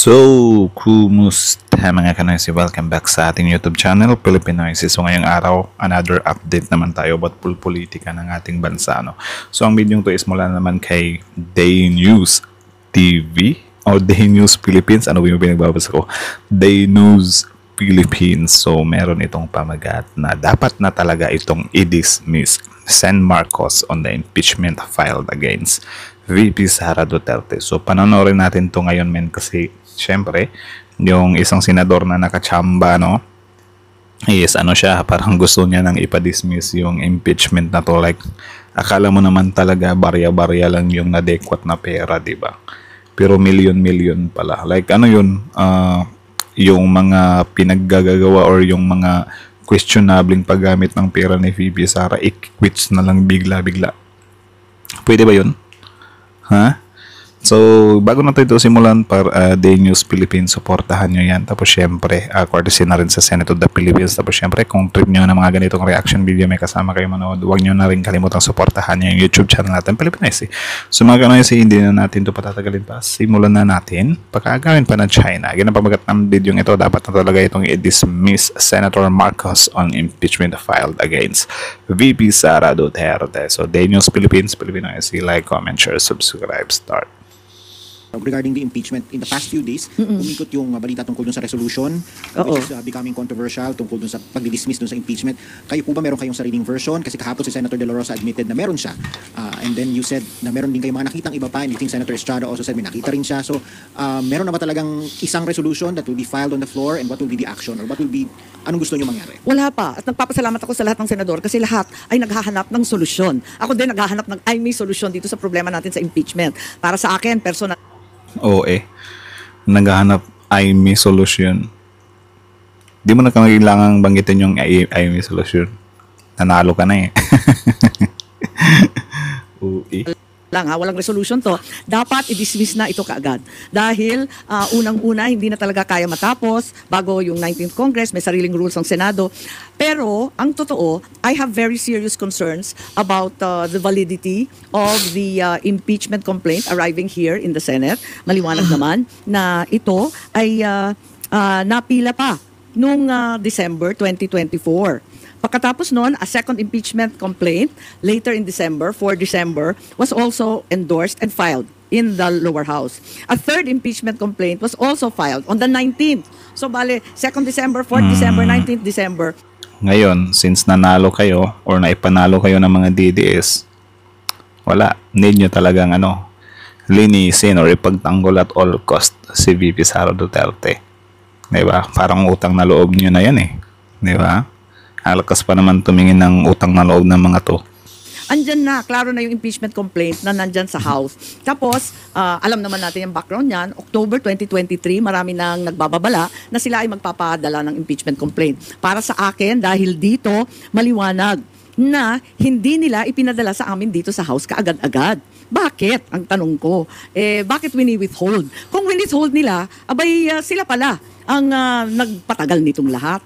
So, kumusta mga kanoysi? Welcome back sa ating YouTube channel, Pilipinoysi. So, ngayong araw, another update naman tayo about politika ng ating bansa. No? So, ang video to is mula naman kay Day News TV o Day News Philippines. Ano ba yung pinagbabasa ko? Day News Philippines. So, meron itong pamagat na dapat na talaga itong i-dismiss Sen Marcos on the impeachment filed against VP Sara Duterte. So, panonorin natin to ngayon, men, kasi syempre, yung isang senador na nakachamba, no, is siya, parang gusto niya nang ipa-dismiss yung impeachment na to. Like, akala mo naman talaga barya-barya lang yung adequate na pera, di ba? Pero million-million pala. Like, yung mga pinaggagawa or yung mga questionabling paggamit ng pera ni VP Sara, i-quits na lang bigla-bigla. Pwede ba yun? Ha? So, bago natin ito simulan, para Day News Philippines, supportahan nyo yan. Tapos syempre, courtesy na rin sa Senate of the Philippines. Tapos syempre, kung trip nyo ng mga ganitong reaction video, may kasama kayo manood, huwag nyo na rin kalimutang supportahan yung YouTube channel natin, Pilipinoysi. So mga kanoysi, hindi na natin ito patatagalin pa. Simulan na natin. Pagkagawin pa ng China. Ginapamagat ng video ito, dapat na talaga itong i-dismiss Senator Marcos on impeachment filed against VP Sara Duterte. So, Day News Philippines, Pilipinoysi, like, comment, share, subscribe, start. Regarding the impeachment, in the past few days, umikot yung balita tungkol dun sa resolution, which is becoming controversial, tungkol dun sa pag-dismiss dun sa impeachment. Kayo po ba meron kayong sariling version? Kasi kahapon si Senator De La Rosa admitted na meron siya. And then you said na meron din kayong mga nakitang iba pa, and I think Senator Estrada also said may nakita rin siya. So, meron na ba talagang isang resolution that will be filed on the floor, and what will be the action? Or what will be, anong gusto nyo mangyari? Wala pa. At nagpapasalamat ako sa lahat ng senador kasi lahat ay naghahanap ng solusyon. Ako din naghahanap ng may solusyon dito sa problema natin sa impeachment. Para sa akin, personal, naghahanap may solution. Di mo na kailangang banggitin yung may solution. Nanalo ka na eh. walang resolution to. Dapat i-dismiss na ito kaagad. Dahil unang-una, hindi na talaga kaya matapos bago yung 19th Congress, may sariling rules ng Senado. Pero, ang totoo, I have very serious concerns about the validity of the impeachment complaint arriving here in the Senate. Maliwanag naman na ito ay napila pa noong December 2024. Pagkatapos noon, a second impeachment complaint later in December, 4 December, was also endorsed and filed in the lower house. A third impeachment complaint was also filed on the 19th. So, bale, 2nd December, 4th December, 19th December. Ngayon, since nanalo kayo or naipanalo kayo ng mga DDS, wala. Need nyo talagang linisin or ipagtanggol at all cost si VP Sara Duterte. Diba? Parang utang na loob nyo na yan eh. Diba? Alakas pa naman tumingin ng utang na loob ng mga to. Andyan na, klaro na yung impeachment complaint na nandyan sa House. Tapos, alam naman natin yung background niyan, October 2023, marami nang nagbababala na sila ay magpapadala ng impeachment complaint. Para sa akin, dahil dito, maliwanag na hindi nila ipinadala sa amin dito sa House kaagad-agad. Bakit? Ang tanong ko. Bakit wini-withhold? Kung wini-withhold nila, abay sila pala ang nagpatagal nitong lahat.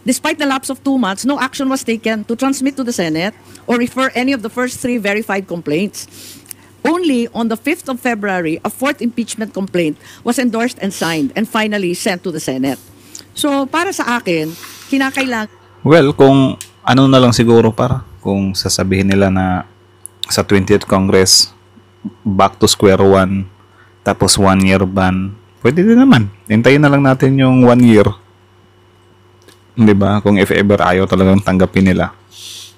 Despite the lapse of 2 months, no action was taken to transmit to the Senate or refer any of the first 3 verified complaints. Only on the 5th of February, a 4th impeachment complaint was endorsed and signed and finally sent to the Senate. So, para sa akin, kinakailangan... Well, kung na lang siguro kung sasabihin nila na sa 20th Congress, back to square one, tapos 1-year ban, pwede din naman. Hintayin na lang natin yung 1 year. Diba? Kung if ever ayaw talagang tanggapin nila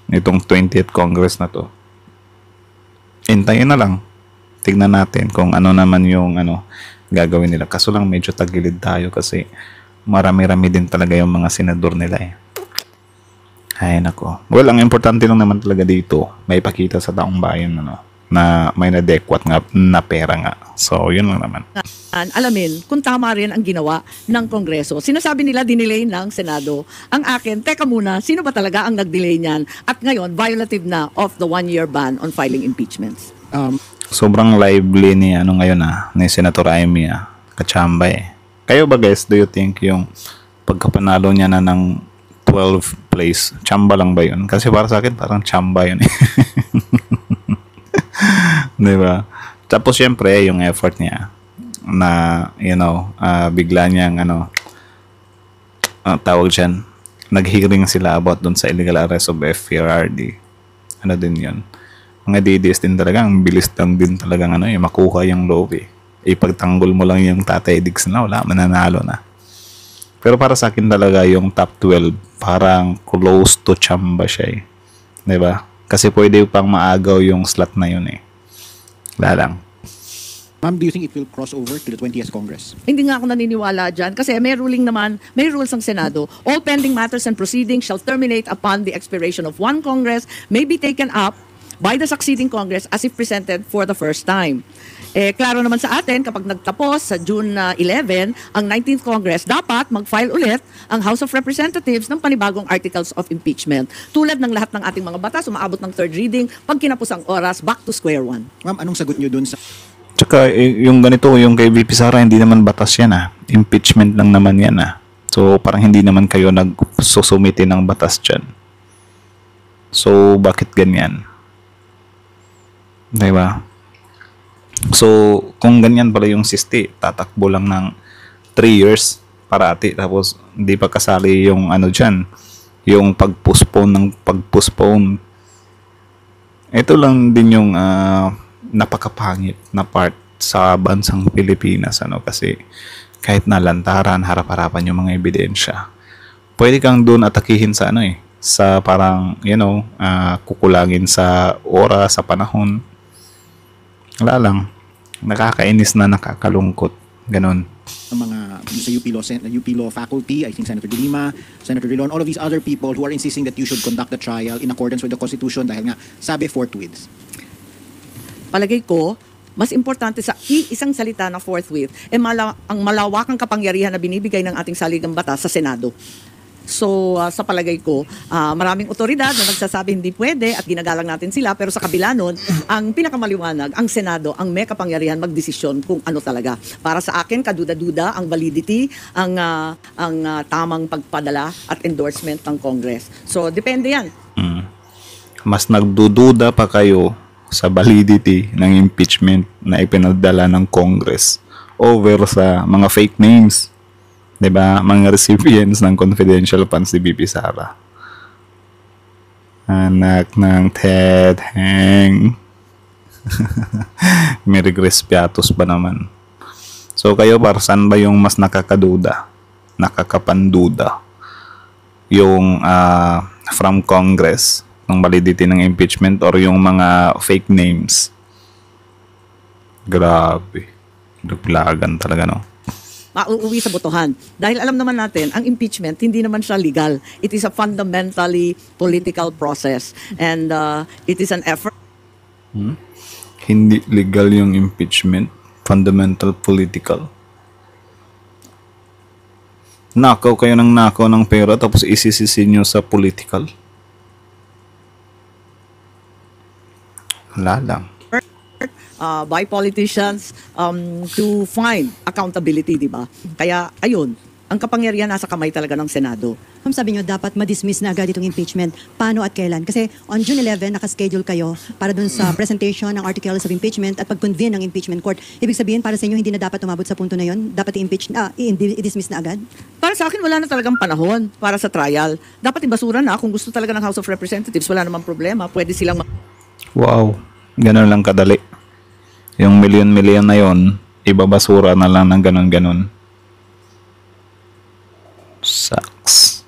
itong 20th Congress na to, hintayin na lang, tignan natin kung ano naman yung gagawin nila. Kaso lang medyo tagilid tayo kasi marami-rami din talaga yung mga senador nila eh. Ay nako. Well, ang importante lang naman talaga dito, may ipakita sa taong bayan na may adequate nga na pera nga. So, yun lang naman. Alamin kung tama rin ang ginawa ng Kongreso. Sinasabi nila dinelay ng Senado. Ang akin, teka muna, sino ba talaga ang nag-delay niyan? At ngayon, violative na of the 1-year ban on filing impeachments. Sobrang lively ni ngayon ni Senator Amy kachamba eh. Kayo ba guys, do you think yung pagkapanalo niya na ng 12th place, chamba lang ba yun? Kasi para sa akin, parang chamba yun eh. Diba? Tapos syempre, yung effort niya, na, bigla niyang, tawag dyan, nag-hearing sila about dun sa illegal arrest of FPRRD. Ano din yun? Mga DDS din talaga, ang bilis lang din talagang makuha yung loob eh. Ipagtanggol mo lang yung Tatay Diggs na, wala, mananalo na. Pero para sa akin talaga yung top 12, parang close to chamba siya eh. Diba? Kasi pwede pang maagaw yung slot na yun eh. Wala lang. Ma'am, do you think it will cross over to the 20th Congress? Hindi nga ako naniniwala dyan kasi may ruling naman, may rules ng Senado. All pending matters and proceedings shall terminate upon the expiration of one Congress, may be taken up by the succeeding Congress as if presented for the first time. Klaro naman sa atin, kapag nagtapos sa June 11, ang 19th Congress, dapat mag-file ulit ang House of Representatives ng panibagong articles of impeachment. Tulad ng lahat ng ating mga batas, umaabot ng third reading, pag kinapos ang oras, back to square one. Ma'am, anong sagot nyo dun sa... Tsaka yung ganito, yung kay VP Sara, hindi naman batas yan Impeachment lang naman yan So parang hindi naman kayo nagsusumite ng batas dyan. So bakit ganyan? Diba? So kung ganyan pala yung sisti, tatakbo lang ng 3 years parati, tapos hindi pa kasali yung dyan, yung pag-postpone. Ito lang din yung napakapangit na part sa bansang Pilipinas kasi kahit nalantaran, harap-harapan yung mga ebidensya, pwede kang doon atakihin sa sa parang kukulangin sa oras, sa panahon. Wala lang, nakakainis na, nakakalungkot, ganun. Ng mga sa UP Law faculty, I think Senator De Lima, Senator Rilon, all of these other people who are insisting that you should conduct the trial in accordance with the Constitution dahil nga sabi forthwith. Palagay ko, mas importante sa isang salita na forthwith, ang malawakang kapangyarihan na binibigay ng ating saligang batas sa Senado. So, sa palagay ko, maraming otoridad na nagsasabi hindi pwede at ginagalang natin sila, pero sa kabila nun, ang pinakamaliwanag, ang Senado, ang may kapangyarihan magdesisyon kung ano talaga. Para sa akin, kaduda-duda ang validity, ang tamang pagpadala at endorsement ng Congress. So, depende yan. Mas nagdududa pa kayo sa validity ng impeachment na ipinadala ng Congress over sa mga fake names. 'Di ba? Mga recipients ng confidential funds ni VP Sara. Anak ng Ted Heng. Merry Crispiatus ba naman? So kayo, para saan ba yung mas nakakapanduda? Yung from Congress, ng validity ng impeachment, or yung mga fake names? Grabe. Duglagan talaga, no? Mauuwi sa botohan. Dahil alam naman natin, ang impeachment, hindi naman siya legal. It is a fundamentally political process. And it is an effort. Hindi legal yung impeachment. Fundamental political. Nakaw kayo ng pera tapos isisisi nyo sa political. Wala lang. By politicians to find accountability, di ba? Kaya, ayun, ang kapangyarihan nasa kamay talaga ng Senado. Ma'am, sabi nyo, dapat ma-dismiss na agad itong impeachment. Paano at kailan? Kasi on June 11, nakaschedule kayo para dun sa presentation ng articles of impeachment at pag-convene ng impeachment court. Ibig sabihin, para sa inyo, hindi na dapat umabot sa punto na yun? Dapat i-dismiss na agad? Para sa akin, wala na talagang panahon para sa trial. Dapat ibasura na. Kung gusto talaga ng House of Representatives, wala namang problema. Pwede silang... Wow. Ganun lang kadali. Yung milyon-milyon na yon, ibabasura na lang ng ganun-ganun. Sucks.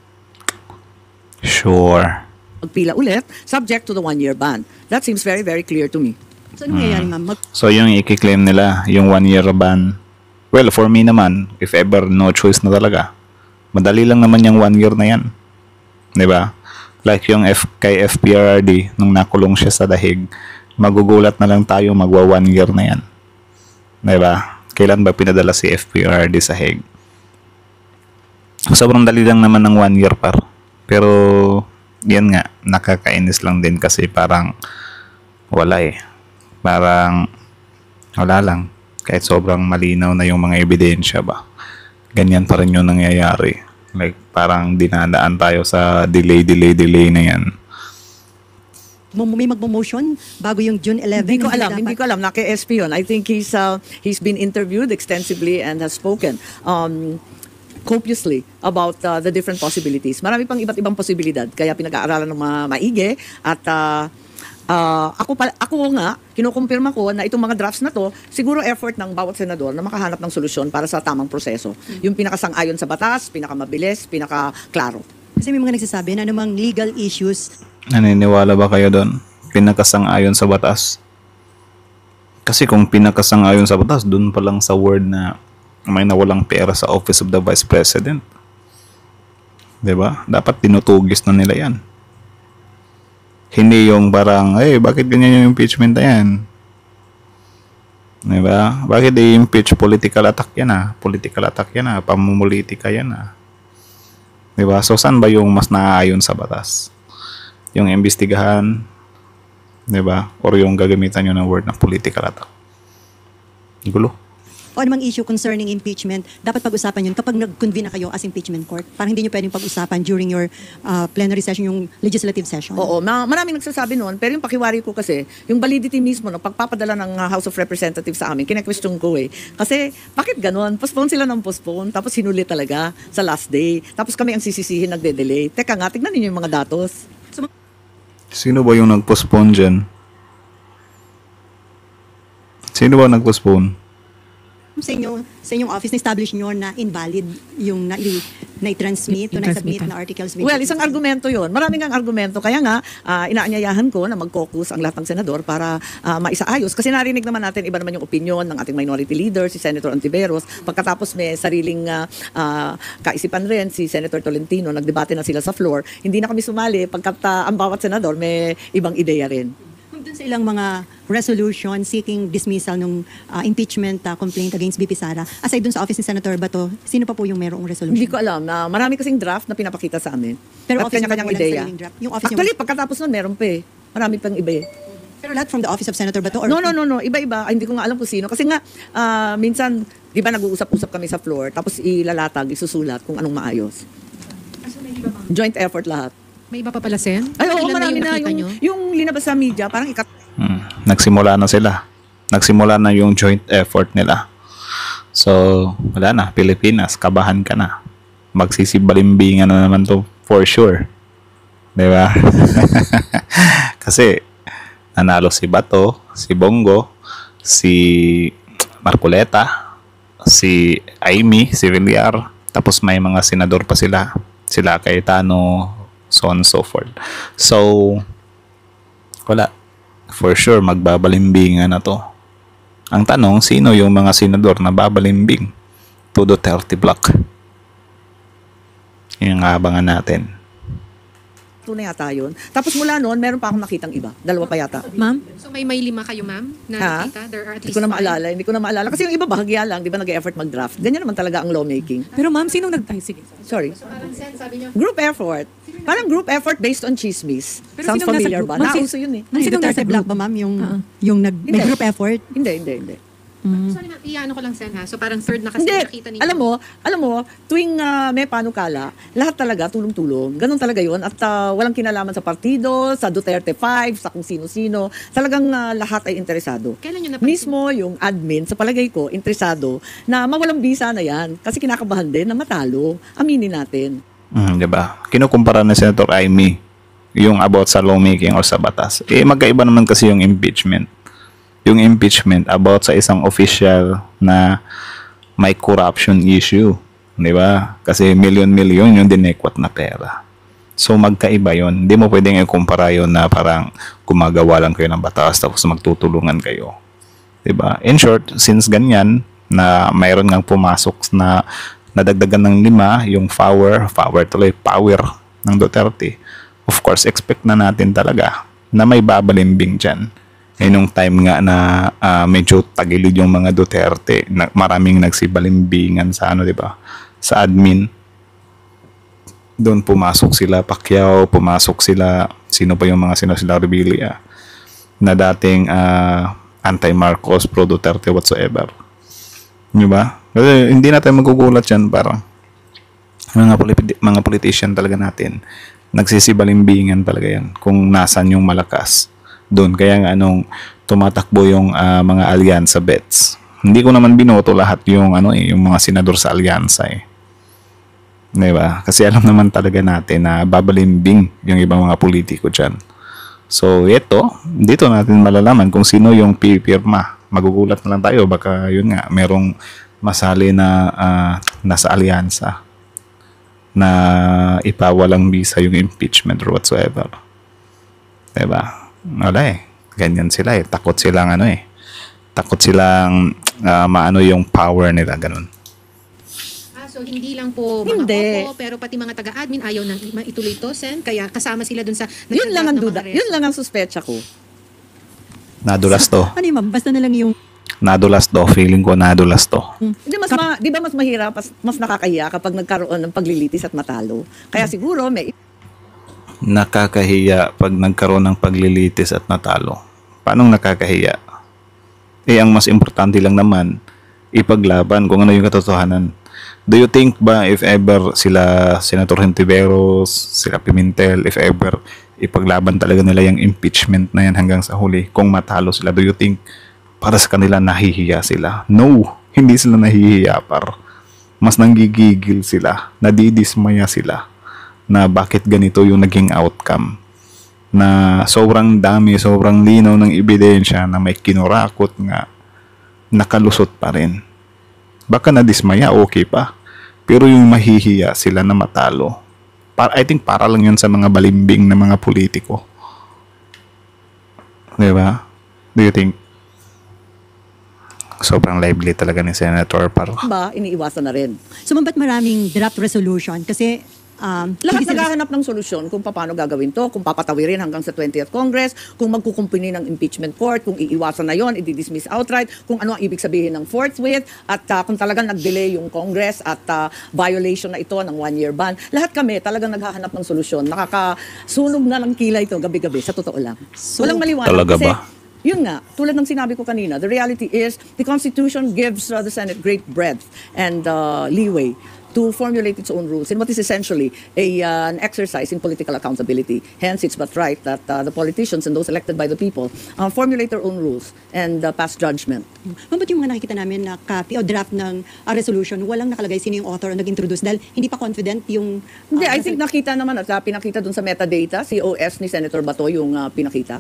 Sure. Magpila ulit, subject to the 1-year ban. That seems very, very clear to me. So, ano nangyayari, ma'am? So yung i-claim nila, yung 1-year ban, well, for me naman, if ever no choice na talaga, madali lang naman yung 1 year na yan. Diba? Like yung kay FPRRD, nung nakulong siya sa dahig, magugulat na lang tayo, magwa 1 year na yan. Diba? Kailan ba pinadala si FPRRD sa Hague? Sobrang dali lang naman ng 1 year par. Pero, yan nga, nakakainis lang din kasi parang wala Parang wala lang. Kahit sobrang malinaw na yung mga ebidensya ba. Ganyan pa rin yung nangyayari. Like, parang dinadaan tayo sa delay na yan. may magmo-motion bago yung June 11? Hindi ko alam, dapat? hindi ko alam. Naki-SP yun. I think he's been interviewed extensively and has spoken copiously about the different possibilities. Marami pang iba't ibang posibilidad, kaya pinag-aaralan ng mga maigi at ako nga, kinukumpirma ko na itong mga drafts na to, siguro effort ng bawat senador na makahanap ng solusyon para sa tamang proseso. Yung pinakasang-ayon sa batas, pinakamabilis, pinakaklaro. Kasi may mga nagsasabi na anumang legal issues. Naniniwala ba kayo doon? Pinakasang-ayon sa batas? Kasi kung pinakasang-ayon sa batas, doon pa lang sa word na may nawalang pera sa Office of the Vice President. 'Di ba? Dapat tinutugis na nila yan. Hindi yung parang, bakit ganyan yung impeachment na yan? 'Di ba? Bakit i-impeach? Political attack yan Political attack yan pamumulitika yan 'Di ba? So, saan ba yung mas naaayon sa batas? Yung imbestigahan, 'di ba? Or yung gagamitan nyo ng word na political attack? Gulo. O anumang issue concerning impeachment, dapat pag-usapan yun kapag nag-convene na kayo as impeachment court. Parang hindi nyo pwedeng pag-usapan during your plenary session, yung legislative session. Oo, maraming nagsasabi noon, pero yung pakiwari ko kasi, yung validity mismo ng pagpapadala ng House of Representatives sa amin, kina-question ko Kasi, bakit ganon? Postpone sila ng postpone, tapos hinuli talaga sa last day. Tapos kami ang sisisihin, nagde-delay. Teka nga, tignan ninyo yung mga datos. Sino ba yung nag-postpone dyan? Sino ba nag-postpone? Sa inyong office, na-establish nyo na invalid yung na-transmit o na-submit na articles. Well, isang argumento yon. Maraming ang argumento. Kaya nga, inaanyayahan ko na mag-caucus ang lahat ng senador para maisaayos. Kasi narinig naman natin, iba naman yung opinion ng ating minority leader, si Senator Antiveros. Pagkatapos may sariling kaisipan rin, si Senator Tolentino, nagdebate na sila sa floor. Hindi na kami sumali pagkat ang bawat senador may ibang ideya rin. Dun sa ilang mga resolution seeking dismissal ng impeachment complaint against BP Sara, aside dun sa office ni Senator Bato, sino pa po yung merong resolution? Hindi ko alam na marami kasing draft na pinapakita sa amin. Pero At office kanya-kanyang niyo po walang ideya. sariling draft? Yung office niyo- Actually, pagkatapos nun, meron pa Marami pang iba Pero lahat from the office of Senator Bato? Or No. Iba-iba. Ay, hindi ko nga alam kung sino. Kasi nga, minsan, di ba nag-uusap-usap kami sa floor, tapos ilalatag, isusulat kung anong maayos. Joint effort lahat. May iba pa pala, Sen? Ay, oo, Ilan marami na. nakita nyo? Yung linabas sa media, parang Nagsimula na sila. Nagsimula na yung joint effort nila. So, wala na. Pilipinas, kabahan ka na. Magsisibalimbingan na naman to for sure. Diba? Kasi, nanalo si Bato, si Bongo, si Marcoleta, si Amy, si Villar. Tapos may mga senador pa sila. Sila Cayetano, so on and so forth. So, wala. For sure, magbabalimbingan na to. Ang tanong, sino yung mga senador na babalimbing to Duterte Block? Yung abangan natin. tunay yata yun. Tapos mula noon, meron pa akong nakitang iba. Dalawa pa yata. Ma'am? So may 5 kayo, ma'am, na nakita? There are at Hindi least ko na 5. maalala. Hindi ko na maalala. Kasi yung iba bahagya lang, di ba nag-effort mag-draft. Ganyan naman talaga ang lawmaking. Pero ma'am, sinong nag... Ay, sige. Sorry. Parang Sen, sabi niyo, Group effort. Parang group effort based on chismis. Pero Sounds sinong nasa familiar group? ba? Ma'am, Nauso yun eh. Ang Sinong Duterte nasa Block group? ba, ma'am? Yung may Hindi. group effort? Hindi. sorry ma'am, iyaano ko lang Sen ha. So parang third na kasi Hindi. nakita niyo. Alam mo, tuwing may panukala, lahat talaga tulong-tulong. Ganun talaga yun. At walang kinalaman sa partido, sa Duterte 5, sa kung sino-sino. Talagang lahat ay interesado. Kailan niyo napansin? Mismo yung admin, sa palagay ko, interesado na mawalang bisa na yan. Kasi kinakabahan din na matalo. Aminin natin. Diba? Kinukumpara na Senator Amy yung about sa lawmaking o sa batas. Magkaiba naman kasi yung impeachment. Yung impeachment about sa isang official na may corruption issue. Di ba? Kasi million-million yung dinekwat na pera. So magkaiba yun. Hindi mo pwedeng ikumpara yun na parang gumagawa lang kayo ng batas tapos magtutulungan kayo. Di ba? In short, since ganyan na mayroon ngang pumasok na nadagdagan ng 5 yung power ng Duterte, of course, expect na natin talaga na may babalimbing dyan. Nung time nga na medyo tagilid yung mga Duterte, maraming nagsibalimbingan sa di ba? Sa admin. Doon pumasok sila Pacquiao, pumasok sila, sino pa yung mga sila Revilla, na dating anti-Marcos, pro-Duterte whatsoever. Di ba? Kasi hindi natin magugulat yan, parang mga politician talaga natin Nagsisibalimbingan talaga yan kung nasan yung malakas. Doon. Kaya nga tumatakbo yung mga alyansa bets. Hindi ko naman binoto lahat yung yung mga senador sa alyansa eh. 'Di ba? Kasi alam naman talaga natin na babalimbing yung ibang mga politiko diyan. So, dito natin malalaman kung sino yung pipirma. Magugulat na lang tayo baka yun nga merong masali na nasa alyansa na ipawalang bisa yung impeachment or whatsoever. 'Di ba? Wala eh. Ganyan sila eh. Takot silang takot silang maano yung power nila, ganun. So hindi lang po Hindi. mga opo, pero pati mga taga-admin ayaw nang ituloy to, Sen. Kaya kasama sila dun sa... Yun lang ang ng mga duda. arresto. Yun lang ang suspecha ko. Nadulas to. Ano yun, ma'am? Basta na lang yung Nadulas to. Feeling ko nadulas to. Di ba mas mahirap, mas nakakahiya kapag nagkaroon ng paglilitis at matalo. Kaya siguro may Nakakahiya pag nagkaroon ng paglilitis at natalo. Paano nakakahiya? Ang mas importante lang naman, ipaglaban kung ano yung katotohanan. Do you think ba if ever sila Senator Hontiveros, sila Pimentel, if ever ipaglaban talaga nila yung impeachment na yan hanggang sa huli, kung matalo sila, do you think para sa kanila nahihiya sila? No, hindi sila nahihiya par. Mas nanggigigil sila, nadidismaya sila na bakit ganito yung naging outcome. Na sobrang dami, sobrang linaw ng ebidensya na may kinurakot nga, nakalusot pa rin. Baka nadismaya, okay pa. Pero yung mahihiya sila na matalo, I think para lang yun sa mga balimbing na mga politiko. Diba? Do you think? Sobrang lively talaga ni Senator Par. ba, iniiwasan na rin. So, ma'am, ba't maraming draft resolution? Kasi, Lahat hindi sila- naghahanap ng solusyon kung paano gagawin to, kung papatawirin hanggang sa 20th Congress, kung magkukumpuni ng impeachment court, kung iiwasan na yon, i-dismiss outright, kung ano ang ibig sabihin ng forthwith, at kung talagang nag-delay yung Congress at violation na ito ng 1-year ban. Lahat kami talagang naghahanap ng solusyon. Nakakasunog na ng kilay ito gabi-gabi, sa totoo lang. Walang maliwanag. Talaga kasi, ba? yun nga, tulad ng sinabi ko kanina, the reality is the Constitution gives the Senate great breadth and leeway to formulate its own rules in what is essentially an exercise in political accountability. Hence, it's but right that the politicians and those elected by the people formulate their own rules and pass judgment. ma'am, ba't yung mga nakikita namin na copy o draft ng resolution, walang nakalagay sino yung author o nag-introduce dahil hindi pa confident yung... Hindi, I think nakita naman at pinakita dun sa metadata, COS ni Senator Bato yung pinakita.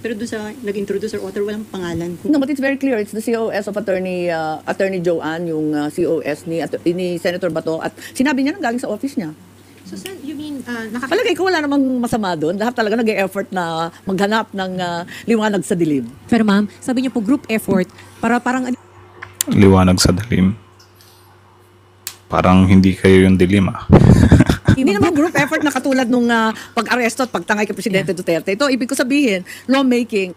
Pero doon sa nag-introduce or author, walang pangalan. No, but it's very clear. It's the COS of Attorney Joanne, yung COS ni Senator Bato. At sinabi niya nang galing sa office niya. So, Sen, you mean, Palagay ko wala namang masama doon. Lahat talaga nag-e-effort na maghanap ng liwanag sa dilim. Pero ma'am, sabi niyo po group effort para parang Liwanag sa dilim. Parang hindi kayo yung dilim ah. Hindi naman group effort na katulad nung pag-aresto at pagtangay kay Presidente Duterte. Ito, ibig ko sabihin, lawmaking.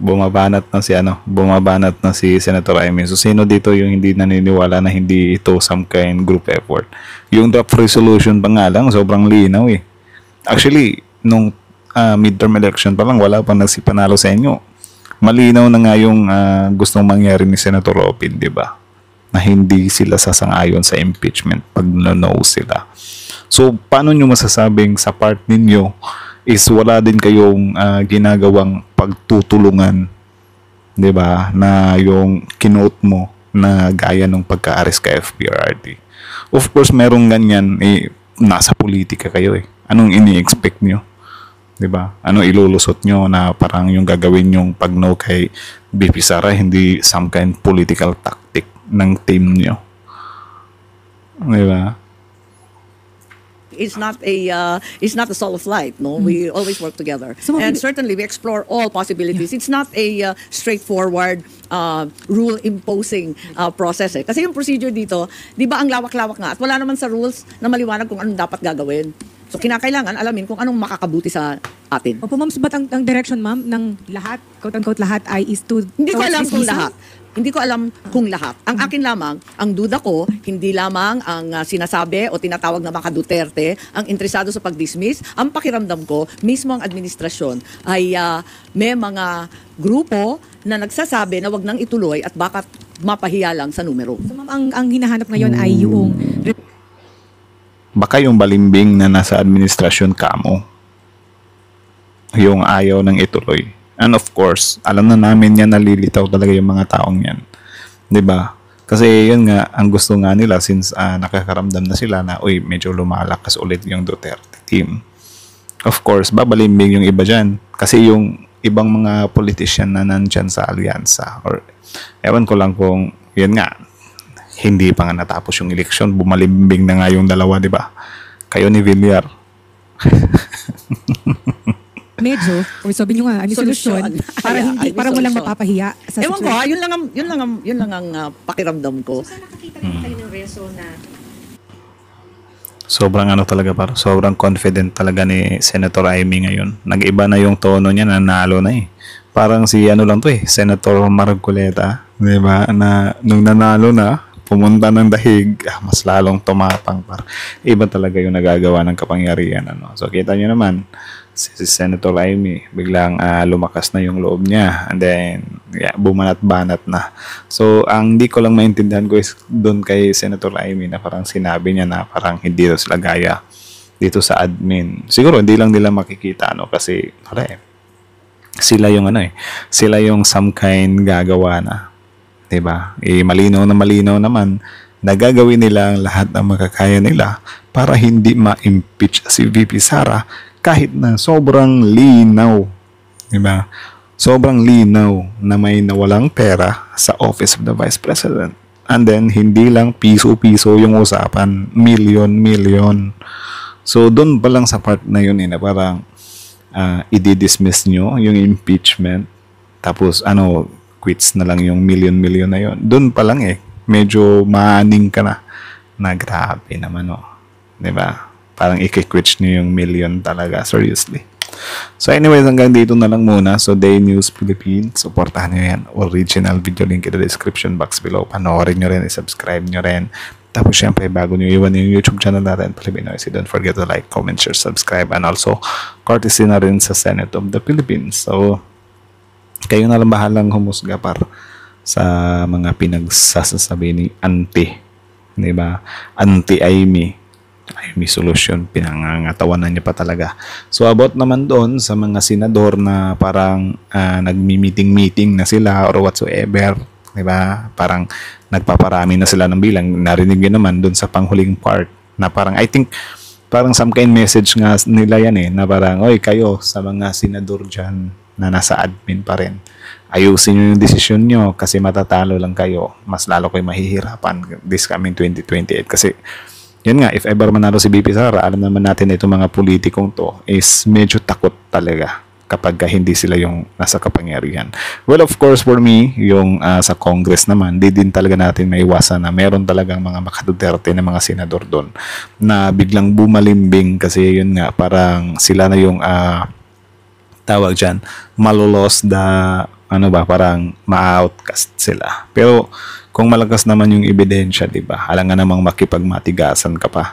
Bumabanat na si Senator Amy. So sino dito yung hindi naniniwala na hindi ito some kind group effort? Yung draft resolution pa nga lang, sobrang linaw eh. Actually, nung midterm election pa lang, wala pang nagsipanalo sa inyo. Malinaw na nga yung gustong mangyari ni Senator Robin, di ba? Na hindi sila sasang-ayon sa impeachment pag no sila. So, paano nyo masasabing sa part ninyo is wala din kayong ginagawang pagtutulungan, 'di ba? Na yung kinote mo na gaya ng pagka-arrest kay FPRRD. Of course, merong ganyan nasa politika kayo eh. Anong ini-expect nyo? 'Di ba? Ano ilulusot nyo na parang yung gagawin yung pag-no kay BP Sara hindi some kind political tactic ng team nyo? 'Di ba? It's not a solo flight, no. We always work together, So, and certainly we explore all possibilities. It's not a straightforward rule imposing process. Kasi yung procedure dito, di ba ang lawak-lawak nga at wala naman sa rules na maliwanag kung anong dapat gagawin. So kinakailangan alamin kung anong makakabuti sa atin. Opo ma'am, but ang direction ma'am ng lahat, quote-unquote lahat ay is to... Hindi ko towards alam kung dismissal? lahat. Hindi ko alam kung lahat. Ang akin lamang, ang duda ko, hindi lamang ang sinasabi o tinatawag na mga Duterte ang interesado sa pag-dismiss. Ang pakiramdam ko, mismo ang administrasyon ay may mga grupo na nagsasabi na wag nang ituloy at baka mapahiya lang sa numero. So ma'am, ang hinahanap ngayon ay yung Baka yung balimbing na nasa administrasyon kamo yung ayaw ng ituloy. And of course, alam na namin yan, nalilitaw talaga yung mga taong yan. 'Di ba? Kasi yun nga, ang gusto nga nila since nakakaramdam na sila na, uy, medyo lumalakas ulit yung Duterte team. Of course, babalimbing yung iba dyan. Kasi yung ibang mga politician na nandyan sa alyansa, or ewan ko lang kung, yun nga, hindi pa nga natapos yung eleksyon, bumalimbing na nga yung dalawa, di ba? Kayo ni Villar. Medyo, or sabi nyo nga, ano yung solusyon? Para hindi, para walang mapapahiya sa Ewan ko, situation. yun lang ang pakiramdam ko. So, nakakita naman kayo ng reso na Sobrang talaga, sobrang confident talaga ni Senator Amy ngayon. Nag-iba na yung tono niya, nanalo na eh. Parang si lang to eh, Senator Marcoleta, di ba? Na nung nanalo na, pumunta ng dahig, mas lalong tumapang. Iba talaga yung nagagawa ng kapangyarihan. So kita nyo naman, si Senator Amy, biglang lumakas na yung loob niya. And then, bumanat-banat na. So, ang di ko lang maintindihan ko is doon kay Senator Amy na parang sinabi niya na parang hindi daw sila gaya dito sa admin. Siguro, hindi lang nila makikita, kasi, sila yung sila yung some kind gagawa na. Diba? Malinaw naman na gagawin nila ang lahat ng makakaya nila para hindi ma-impeach si VP Sara kahit na sobrang linaw. Diba? Sobrang linaw na may nawalang pera sa Office of the Vice President. And then, hindi lang piso-piso yung usapan. Million. So, doon pa lang sa part na yun na parang i-dismiss nyo yung impeachment. Tapos, quits na lang yung million na yun. Doon pa lang medyo maaning ka na grabe naman diba? Parang i-quits nyo yung million talaga, seriously. So anyways, hanggang dito na lang muna. So Day News Philippines, supportahan nyo yan. Original video link in the description box below. Panoorin nyo rin, i-subscribe nyo rin. Tapos syempre, bago nyo iwan yung YouTube channel natin, Pilipinoise, don't forget to like, comment, share, subscribe, and also courtesy na rin sa Senate of the Philippines. So kayo na lang bahalang humusga sa mga pinagsasasabi ni Auntie, di ba? Auntie Amy solution, pinangangatawanan niya pa talaga. So about naman doon sa mga senador na parang nagmi-meeting na sila or whatsoever, di ba? Parang nagpaparami na sila ng bilang. Narinig niyo naman doon sa panghuling part na parang I think parang some kind message nga nila yan na parang, oy, kayo sa mga senador dyan na nasa admin pa rin, ayusin nyo yung desisyon nyo kasi matatalo lang kayo. Mas lalo kayo mahihirapan this coming 2028 kasi yun nga, if ever manalo si VP Sara, alam naman natin na itong mga politikong to is medyo takot talaga kapag hindi sila yung nasa kapangyarihan. Well, of course, for me, yung sa Congress naman, di din talaga natin maiwasan na meron talagang mga makaduterte na mga senador doon na biglang bumalimbing kasi yun nga, parang sila na yung tawag dyan, malulos parang ma-outcast sila. Pero kung malakas naman yung ebidensya, di ba? Alam nga namang makipagmatigasan ka pa.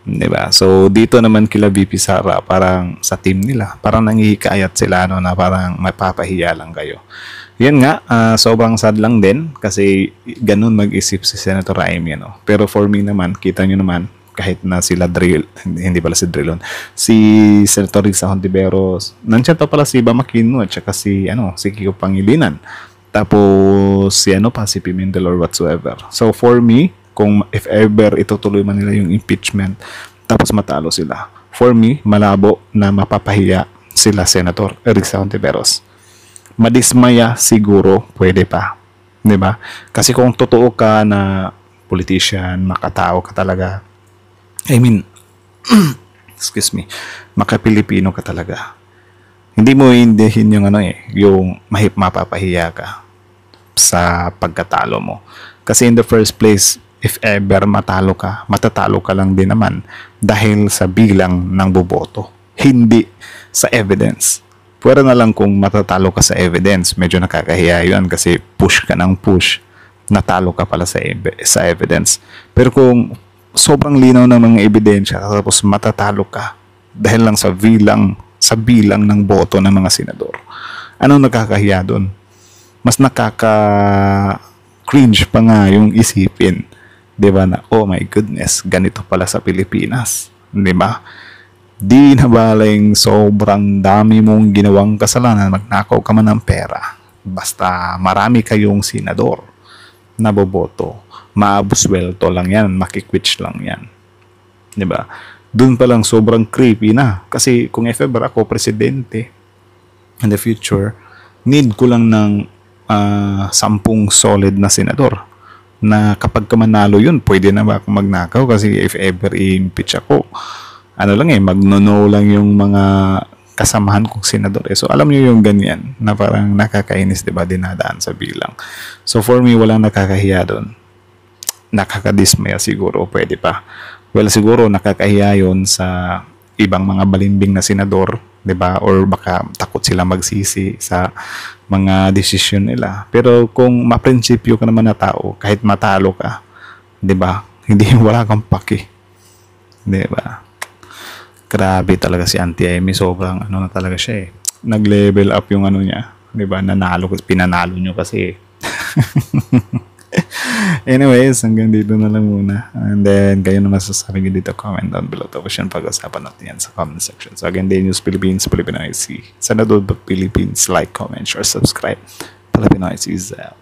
Di ba? So, dito naman kila VP Sara, parang sa team nila, parang nangihikayat sila na parang mapapahiya lang kayo. Yan nga, sobrang sad lang din kasi ganun mag-isip si Senator Amy. Pero for me naman, kita nyo naman, kahit na sila hindi pala si Drilon, si Senator Risa Hontiveros, nandiyan pa pala si Iba Makino at saka si Kiko Pangilinan. Tapos si Pimentel or whatsoever. So for me, if ever itutuloy man nila yung impeachment tapos matalo sila, for me, malabo na mapapahiya sila Senator Risa Hontiveros. Madismaya siguro, pwede pa. 'Di ba? Kasi kung totoo ka na politician, makatao ka talaga, excuse me, maka-Pilipino ka talaga. Hindi mo hindihin yung yung mapapahiya ka sa pagkatalo mo. Kasi in the first place, if ever matatalo ka lang din naman dahil sa bilang ng boboto, hindi sa evidence. Pwera na lang kung matatalo ka sa evidence, medyo nakakahiya yun kasi push ka ng push, natalo ka pala sa evidence. Pero kung sobrang linaw ng mga ebidensya tapos matatalo ka dahil lang sa bilang ng boto ng mga senador, anong nakakahiya doon? Mas nakaka-cringe pa nga yung isipin 'Di ba na, oh my goodness, ganito pala sa Pilipinas. 'Di ba? Di na baling sobrang dami mong ginawang kasalanan, magnakaw ka man ng pera. Basta marami kayong senador na boboto, maabuswelto lang yan, makikwitch lang yan. 'Di ba? Doon pa lang sobrang creepy na. Kasi kung if ever ako presidente in the future, need ko lang ng 10 solid na senador na kapag manalo yun, pwede na ba akong magnakaw? Kasi if ever i-impeach ako, ano lang magno-no lang yung mga kasamahan kong senador. So alam niyo yung ganyan na parang nakakainis, diba? Dinadaan sa bilang. So for me, walang nakakahiya doon. Nakakadismaya siguro, pwede pa. Well, siguro nakakahiya yun sa ibang mga balimbing na senador, 'di ba? Or baka takot sila magsisi sa mga desisyon nila. Pero kung maprinsipyo ka naman na tao, kahit matalo ka, 'di ba? Hindi wala kang paki. 'Di ba? Grabe talaga si Auntie Amy, sobrang ano na talaga siya eh. Nag-level up yung ano niya, 'di ba? Pinanalo niyo kasi. Anyways, hanggang dito na lang muna. And then, kayo naman sasabi nyo dito, comment down below. Tapos yan, pag-usapan natin yan sa comment section. So again, Day News Philippines, Filipino IC. Sana doon Philippines, like, comment, share, subscribe. Filipino IC is out.